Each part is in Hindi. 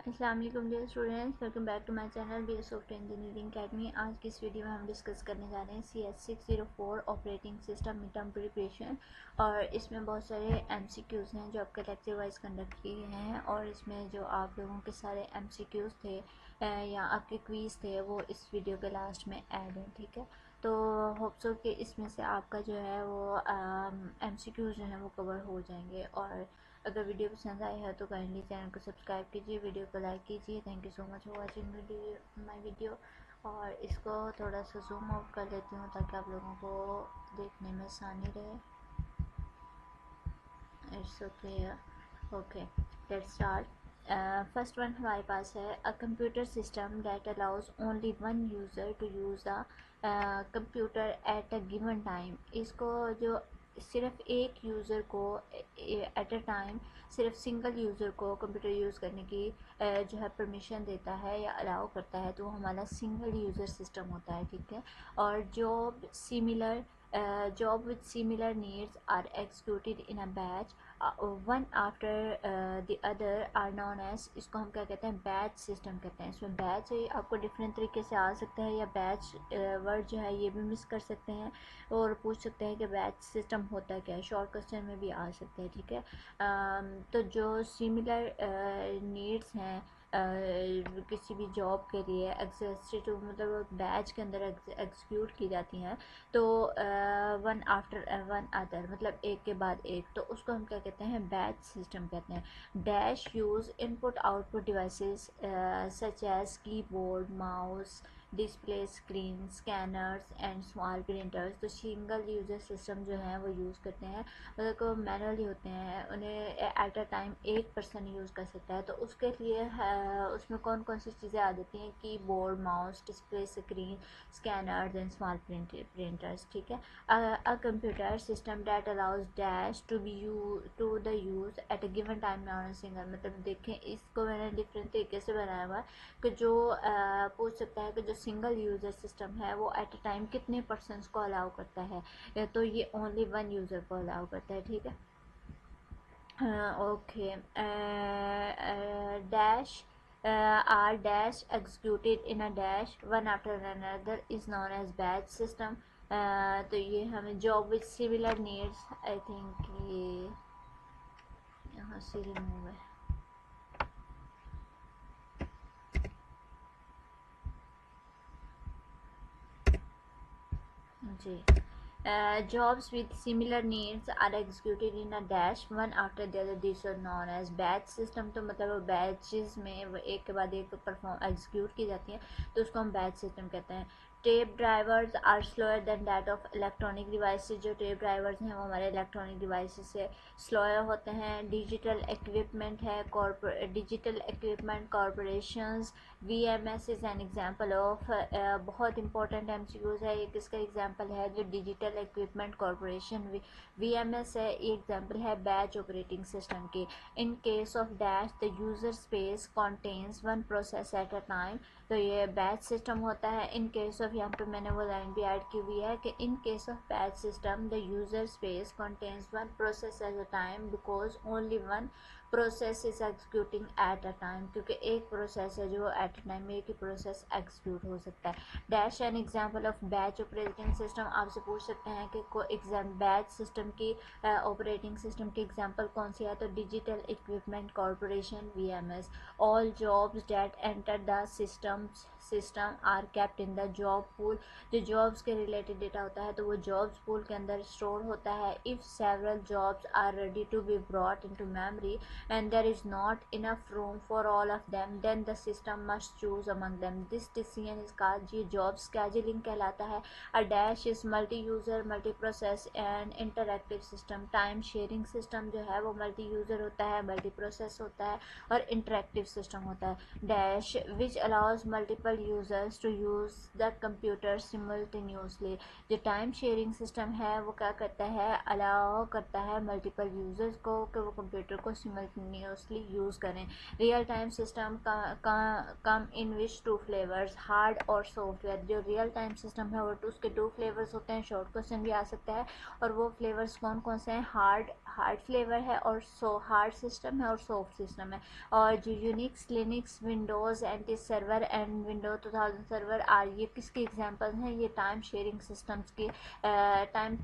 अस्सलाम वालेकुम dear students, welcome back to my channel B software engineering academy. आज की इस वीडियो में हम डिस्कस करने जा रहे हैं CS604 operating system mid term preparation. और इसमें बहुत सारे MCQs हैं जो आपके लेक्चर वाइज कंडक्ट किए गए हैं, और इसमें जो आप लोगों के सारे MCQs थे या आपके क्वीज़ थे वो इस वीडियो के लास्ट में ऐड हैं। ठीक है, तो होप सो कि इसमें से आपका जो है वो MCQs जो हैं वो कवर हो जाएंगे। और अगर वीडियो पसंद आए है तो काइंडली चैनल को सब्सक्राइब कीजिए, वीडियो को लाइक कीजिए। Thank you so much for watching my video. और इसको थोड़ा सा जूम आउट कर लेती हूँ ताकि आप लोगों को देखने में आसानी रहे। It's okay, let's start. First one हमारे पास है a computer system that allows only one user to use the computer at a given time. इसको जो सिर्फ एक यूज़र को एट अ टाइम, सिर्फ सिंगल यूज़र को कंप्यूटर यूज़ करने की जो है परमिशन देता है या अलाउ करता है, तो वो हमारा सिंगल यूज़र सिस्टम होता है। ठीक है, और job with similar needs are executed in a batch, one after the other are known as, इसको हम क्या कहते हैं, बैच सिस्टम कहते हैं। इसमें बैच आपको डिफरेंट तरीके से आ सकता है, या बैच वर्ड जो है ये भी मिस कर सकते हैं और पूछ सकते हैं कि बैच सिस्टम होता है क्या है, शॉर्ट क्वेश्चन में भी आ सकते हैं। ठीक है, तो जो सिमिलर नीड्स हैं किसी भी जॉब के लिए एग्जिस्टिव मतलब बैच के अंदर एग्जीक्यूट की जाती हैं, तो वन आफ्टर वन अदर मतलब एक के बाद एक, तो उसको हम क्या कहते हैं, बैच सिस्टम कहते हैं। Dash use input output devices such as keyboard, mouse, display screen, scanners and small printers. तो सिंगल यूजर सिस्टम जो है वो यूज़ करते हैं, मतलब को मैनुअली होते हैं, उन्हें एट अ टाइम एक पर्सन यूज़ कर सकता है। तो उसके लिए उसमें कौन कौन सी चीज़ें आ जाती हैं, keyboard, mouse, display screen, scanners and small printers. ठीक है, a computer system that allows dash to be to the use at a given time known as single। मतलब देखें, इसको मैंने डिफरेंट तरीके से बनाया हुआ है कि जो पूछ सकता है कि जो सिंगल यूज़र सिस्टम है वो एट अ टाइम कितने पर्सन्स को अलाउ करता है, तो ये ओनली वन यूज़र को अलाउ करता है। ठीक है, okay, dash are dash executed in a dash one after another is known as batch system। तो ये हमें job with similar needs, I think ये यहाँ से रिमूव है जी। Jobs with similar needs are executed in a dash one after the other, this is known as batch system। तो मतलब बैचेस में वो एक के बाद एक परफॉर्म एग्जीक्यूट की जाती है, तो उसको हम बैच सिस्टम कहते हैं। Tape drivers are slower than that of electronic devices. जो टेप ड्राइवर्स हैं वो हमारे इलेक्ट्रॉनिक डिवाइसेस से स्लोअर होते हैं। डिजिटल इक्विपमेंट है, digital equipment corporations, VMS is an example of, बहुत इंपॉर्टेंट MCQs है। ये किसका एग्जाम्पल है, जो डिजिटल इक्विपमेंट कॉरपोरेशन VMS है, ये एग्जाम्पल है बैच ऑपरेटिंग सिस्टम की। In case of dash the user space contains one process at a time, तो ये बैच सिस्टम होता है। इन केस ऑफ, यहाँ पे मैंने वो लाइन भी ऐड की हुई है कि in case of batch system the user space contains one process at a time because only one process is executing eight a time, क्योंकि एक प्रोसेस है जो एट अ टाइम एक ही प्रोसेस एग्जीक्यूट हो सकता है। Dash an example of batch operating system, आपसे पूछ सकते हैं कि बैच सिस्टम की ऑपरेटिंग सिस्टम की एग्जाम्पल कौन सी है, तो digital equipment corporation VMS। All jobs that enter the system are kept in the job pool. जो जॉब्स के रिलेटेड डेटा होता है तो वो जॉब्स पूल के अंदर स्टोर होता है। If several jobs are ready to be brought into memory and there is not enough room for all of them, then the system must choose among them। this decision is called, ये job scheduling कहलाता है। a dash is multi-user, multi-process and interactive system। time sharing system जो है वो multi-user होता है, multi-process होता है और interactive system होता है। dash which allows multiple users to use the computer simultaneously। जो टाइम शेयरिंग सिस्टम है वो क्या करता है, अलाउ करता है मल्टीपल यूजर्स को कि वो कंप्यूटर को सिमल्टेनियसली कंटिन्यूसली यूज़ करें। Real time system come in which two flavours, hard और सॉफ्टवेयर। जो रियल टाइम सिस्टम है वो उसके 2 फ्लेवर्स होते हैं, शॉर्ट क्वेश्चन भी आ सकता है। और वो फ्लेवर्स कौन कौन से हैं? हार्ड फ्लेवर है और हार्ड सिस्टम है और सॉफ्ट सिस्टम है। और जो Unix, Linux, Windows NT server and window 2000 server are, ये किसके एग्जांपल हैं? ये टाइम शेयरिंग सिस्टम्स की टाइम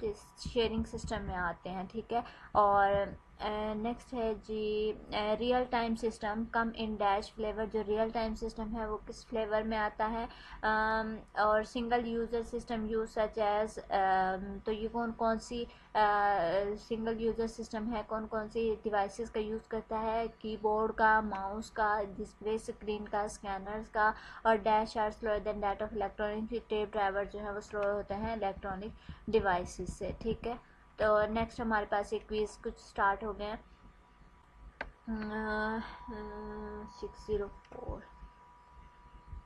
शेयरिंग सिस्टम में आते हैं, ठीक है। और नेक्स्ट है जी real time system come in dash flavour. जो रियल टाइम सिस्टम है वो किस फ्लेवर में आता है? और single user system use such as, तो ये कौन कौन सी सिंगल यूज़र सिस्टम है, कौन कौन सी डिवाइसेस का यूज़ करता है? कीबोर्ड का, माउस का, डिस्प्ले स्क्रीन का, स्कैनर्स का। और dash are slower than that of electronic. Tape driver जो है वो स्लो होते हैं इलेक्ट्रॉनिक डिवाइसेस से, ठीक है। तो नेक्स्ट हमारे पास एक क्विज कुछ स्टार्ट हो गए हैं। 604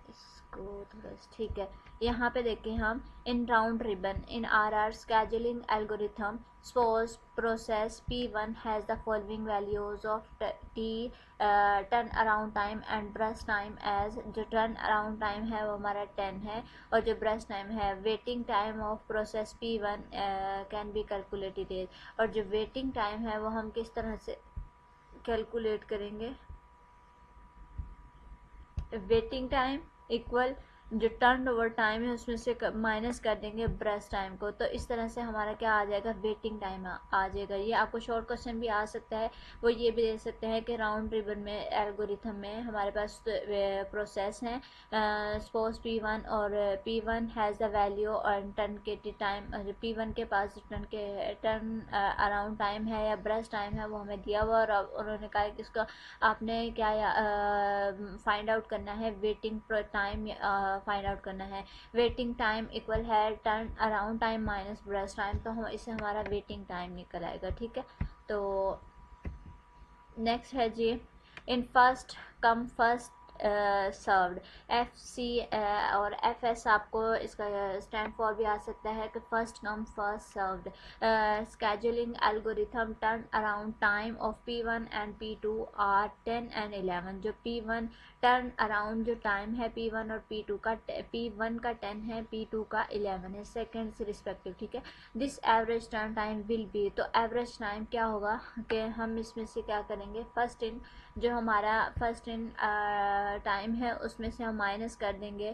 इसको थोड़ा, ठीक है। यहाँ पे देखें हम, in round robin in are scheduling algorithm suppose process P1 has the following values of T turn around time and burst time as. जो टर्न अराउंड टाइम है वो हमारा 10 है और जो ब्रश टाइम है, waiting time of process P1 can be calculated. और जो वेटिंग टाइम है वो हम किस तरह से कैलकुलेट करेंगे? वेटिंग टाइम इक्वल जो टर्न ओवर टाइम है उसमें से माइनस कर देंगे ब्रश टाइम को, तो इस तरह से हमारा क्या आ जाएगा? वेटिंग टाइम आ जाएगा। ये आपको शॉर्ट क्वेश्चन भी आ सकता है, वो ये भी दे सकते हैं कि राउंड रिबन में एल्गोरिथम में हमारे पास प्रोसेस हैं सपोज P1 और P1 हैज़ द वैल्यू और टर्न के टाइम, P1 के पास टर्न अराउंड टाइम है या ब्रश टाइम है वो हमें दिया हुआ, और उन्होंने कहा कि इसका आपने क्या फाइंड आउट करना है, वेटिंग टाइम फाइंड आउट करना है। वेटिंग टाइम इक्वल है turn around time minus brush time, तो हम इससे हमारा वेटिंग टाइम निकल आएगा, ठीक है। तो नेक्स्ट है जी, in first come first served, FC और FS आपको इसका स्टैंड फॉर भी आ सकता है कि first come first served. Scheduling algorithm turn around time of P1 and P2 are 10 and 11। जो P1 टर्न अराउंड जो टाइम है P1 और P2 का, P1 का 10 है, P2 का 11 है, सेकेंड से रिस्पेक्टिव, ठीक है। This average turn time will be, तो एवरेज टाइम क्या होगा कि हम इसमें से क्या करेंगे? फर्स्ट इन, जो हमारा फर्स्ट इन टाइम है उसमें से हम माइनस कर देंगे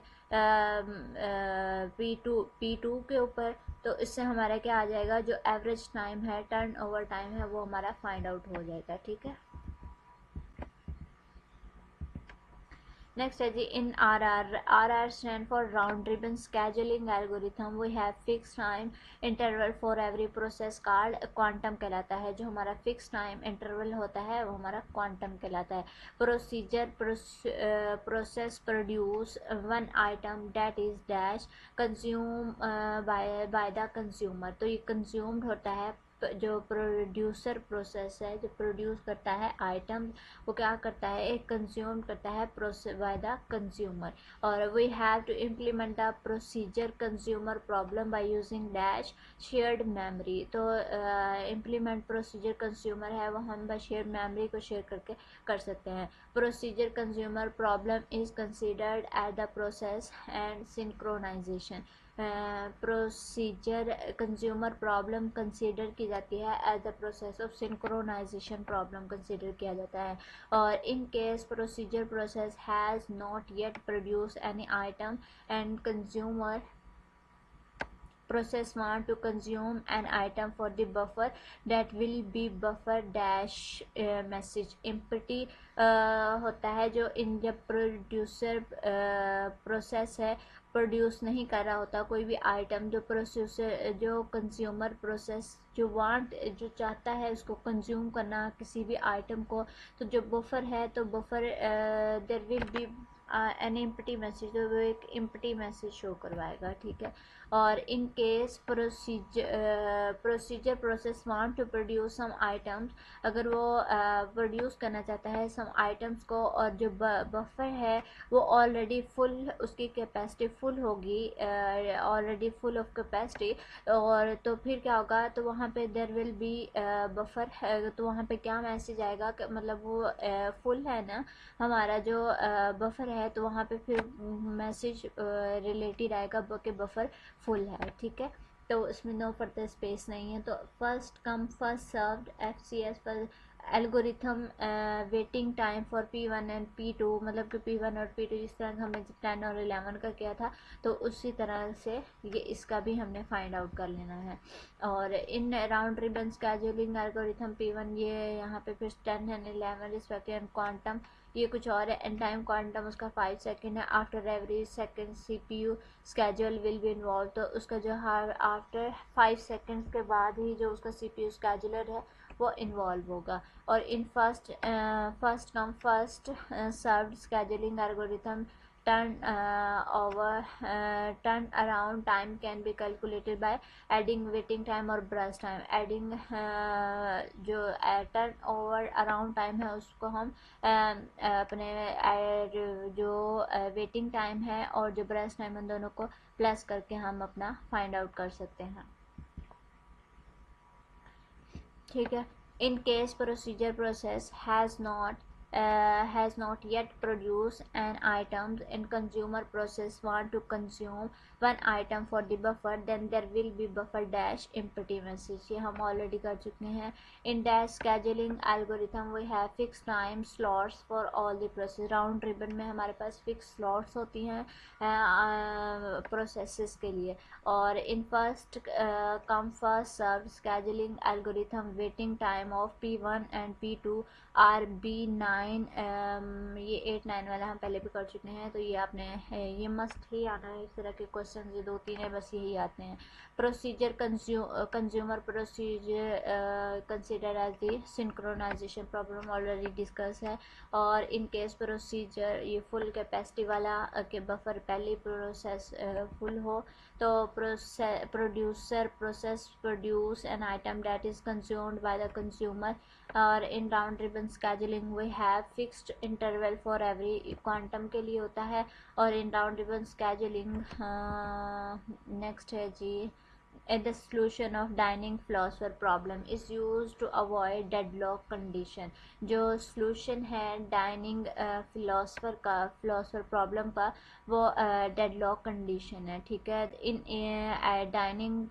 P2 के ऊपर, तो इससे हमारा क्या आ जाएगा? जो एवरेज टाइम है, टर्न ओवर टाइम है, वो हमारा फाइंड आउट हो जाएगा, ठीक है। नेक्स्ट है जी, in R stand for round robin scheduling algorithm. We have fix time interval for every process called, quantum कहलाता है। जो हमारा फिक्स टाइम इंटरवल होता है वो हमारा क्वांटम कहलाता है। Procedure process produce one item that is dash consume by the consumer. तो ये कंज्यूम्ड होता है, जो प्रोड्यूसर प्रोसेस है जो प्रोड्यूस करता है आइटम, वो क्या करता है? एक कंज्यूम करता है बाय द कंज्यूमर। और we have to implement the procedure consumer problem by using dash shared memory. तो इम्प्लीमेंट प्रोसीजर कंज्यूमर है वो हम बाय शेयर्ड मेमोरी को शेयर करके कर सकते हैं। Procedure consumer problem is considered at the process and synchronization. Procedure consumer problem consider की जाती है as the process of synchronization problem consider किया जाता है। और in case procedure process has not yet produce any item and consumer process want to consume an item for the buffer that will be buffer dash message empty होता है। जो इन जब प्रोड्यूसर प्रोसेस है प्रोड्यूस नहीं कर रहा होता कोई भी आइटम, जो प्रोड्यूसर जो कंज्यूमर प्रोसेस जो जो चाहता है उसको कंज्यूम करना किसी भी आइटम को, तो जो बफर है तो buffer there will be an empty message, तो वो एक एम्प्टी मैसेज शो करवाएगा, ठीक है। और in case procedure process want to produce some items, अगर वो प्रोड्यूस करना चाहता है सम आइटम्स को, और जो बफर है वो ऑलरेडी फुल, उसकी कैपेसिटी फुल होगी, ऑलरेडी फुल ऑफ कैपेसिटी, और तो फिर क्या होगा, तो वहाँ पे देयर विल बी बफर है, तो वहाँ पे क्या मैसेज आएगा, मतलब वो फुल है ना हमारा जो बफर है, तो वहाँ पे फिर मैसेज रिलेटेड आएगा कि बफर फुल है, ठीक है। तो इसमें नो फर्दर स्पेस नहीं है। तो first come first served FCS पर algorithm waiting time for P1 and P2, मतलब कि P1 और P2 जिस तरह हमने 10 और 11 का किया था, तो उसी तरह से ये इसका भी हमने फाइंड आउट कर लेना है। और in round robin scheduling algorithm P1, ये यहाँ पे फिर 10 एंड 11 रिस्पेक्टिव, एंड क्वांटम ये कुछ और है, एंड टाइम क्वांटम उसका 5 सेकेंड है। After every second CPU schedule will be involve, तो उसका जो है आफ्टर 5 सेकेंड्स के बाद ही जो उसका CPU स्केड्यूलर है वो इन्वॉल्व होगा। और in first come first served scheduling algorithm turn around time can be calculated by adding waiting time और burst time। adding जो turn over around time है उसको हम अपने जो वेटिंग टाइम है और जो burst टाइम, उन दोनों को प्लस करके हम अपना फाइंड आउट कर सकते हैं, ठीक है। इन case procedure process has not yet produced an item and consumer process want to consume one item for the buffer, then there will be buffer dash empty message, ये हम ऑलरेडी कर चुके हैं। in dash scheduling algorithm we have fixed time slots for all the process, round ribbon में हमारे पास फिक्स स्लॉट्स होती हैं प्रोसेसेस के लिए। और in first come first serve scheduling algorithm waiting time of P1 and P2 are B9, ये 8-9 वाला हम पहले भी कर चुके हैं, तो ये आपने ये मस्ट ही आना है, इस तरह के क्वेश्चन ये 2-3 है बस यही आते हैं। Procedure consumer procedure consider as the synchronisation problem, already discuss है। और इन केस प्रोसीजर ये फुल कैपेसिटी वाला के बफर पहले प्रोसेस फुल हो, तो producer process produce an item that is consumed by the consumer. और in round robin scheduling we have fixed interval for every, quantum के लिए होता है। और in round robin scheduling next है जी, the solution of dining philosopher problem is used to avoid deadlock condition, जो solution है डाइनिंग फिलोसफर प्रॉब्लम का वो डेडलॉक कंडीशन है, ठीक है। In dining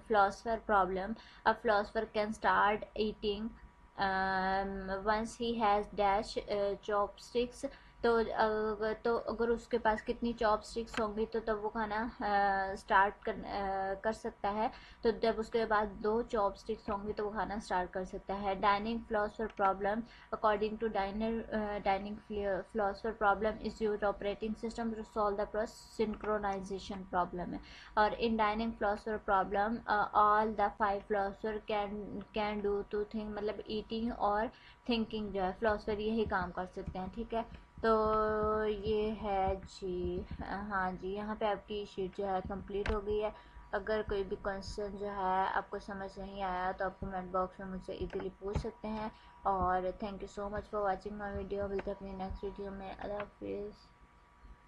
philosopher problem a philosopher can start eating once he has dash chopsticks, तो अगर उसके पास कितनी चॉपस्टिक्स होंगी तो तब वो खाना स्टार्ट कर सकता है, तो जब उसके बाद 2 चॉपस्टिक्स होंगी तो वो खाना स्टार्ट कर सकता है। Dining philosopher problem according to dining philosopher problem is use operating system to solve the synchronisation problem है। और in dining philosopher problem all the 5 philosopher can do 2 thing, मतलब ईटिंग और थिंकिंग जो है फिलोसफर यही काम कर सकते हैं, ठीक है। तो ये है जी, हाँ जी, यहाँ पे आपकी शीट जो है कंप्लीट हो गई है। अगर कोई भी क्वेश्चन जो है आपको समझ नहीं आया तो आप कमेंट बॉक्स में मुझसे इजीली पूछ सकते हैं। और thank you so much for watching my video. मिलते हैं अपनी नेक्स्ट वीडियो में। अल्लाह हाफिज़।